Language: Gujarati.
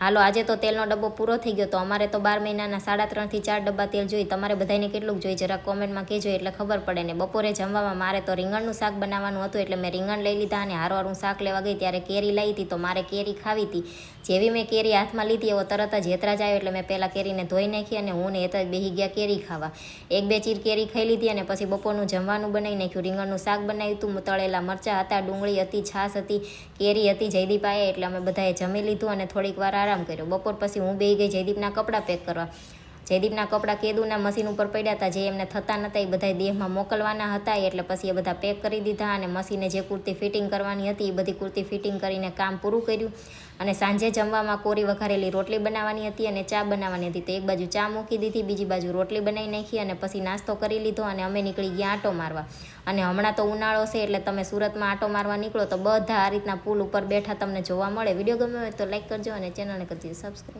હાલો આજે તો તેલનો ડબ્બો પૂરો થઈ ગયો તો અમારે તો 12 મહિનાના 3.5 થી 4 ડબ્બા તેલ જોઈએ. તમારે બધાને કેટલું જોઈએ જરા કોમેન્ટમાં કહેજો એટલે ખબર પડે. ને બપોરે જમવામાં મારે તો રીંગણનું શાક બનાવવાનું હતું એટલે મેં રીંગણ લઈ લીધા અને હારું શાક લેવા ગઈ ત્યારે કેરી લાવી હતી તો મારે કેરી ખાવી હતી. જેવી મેં કેરી હાથમાં લીધી એવો તરત જ હેતરાજ આવ્યો એટલે મેં પહેલાં કેરીને ધોઈ નાખી અને હું ને હેતરાજ બેસી ગયા કેરી ખાવા. 1-2 ચીર કેરી ખાઈ લીધી અને પછી બપોરનું જમવાનું બનાવી નાખ્યું. રીંગણનું શાક બનાવ્યું હતું, તળેલા મરચાં હતા, ડુંગળી હતી, છાશ હતી, કેરી હતી. જયદીપ આવ્યા એટલે અમે બધાએ જમી લીધું અને થોડીક વાર આરામ કર્યો. બપોર પછી હું બેસી ગઈ જયદીપના કપડાં પેક કરવા. જયદીપના કપડાં કેદુના મશીન ઉપર પડ્યા હતા, જે એમને થતા નહોતા એ બધા દેહમાં મોકલવાના હતા એટલે પછી એ બધા પેક કરી દીધા અને મશીને જે કુર્તી ફિટિંગ કરવાની હતી એ બધી કુર્તી ફિટિંગ કરીને કામ પૂરું કર્યું. અને સાંજે જમવામાં કોરી વઘારેલી રોટલી બનાવવાની હતી અને ચા બનાવવાની હતી. તો એક બાજુ ચા મૂકી દીધી, બીજી બાજુ રોટલી બનાવી નાખી અને પછી નાસ્તો કરી લીધો અને અમે નીકળી ગયા આંટો મારવા. અને હમણાં તો ઉનાળો છે એટલે તમે સુરતમાં આંટો મારવા નીકળો તો બધા આ રીતના પુલ ઉપર બેઠા તમને જોવા મળે. વિડીયો ગમ્યો હોય તો લાઈક કરજો અને ચેનલને કરજો સબસ્ક્રાઈબ.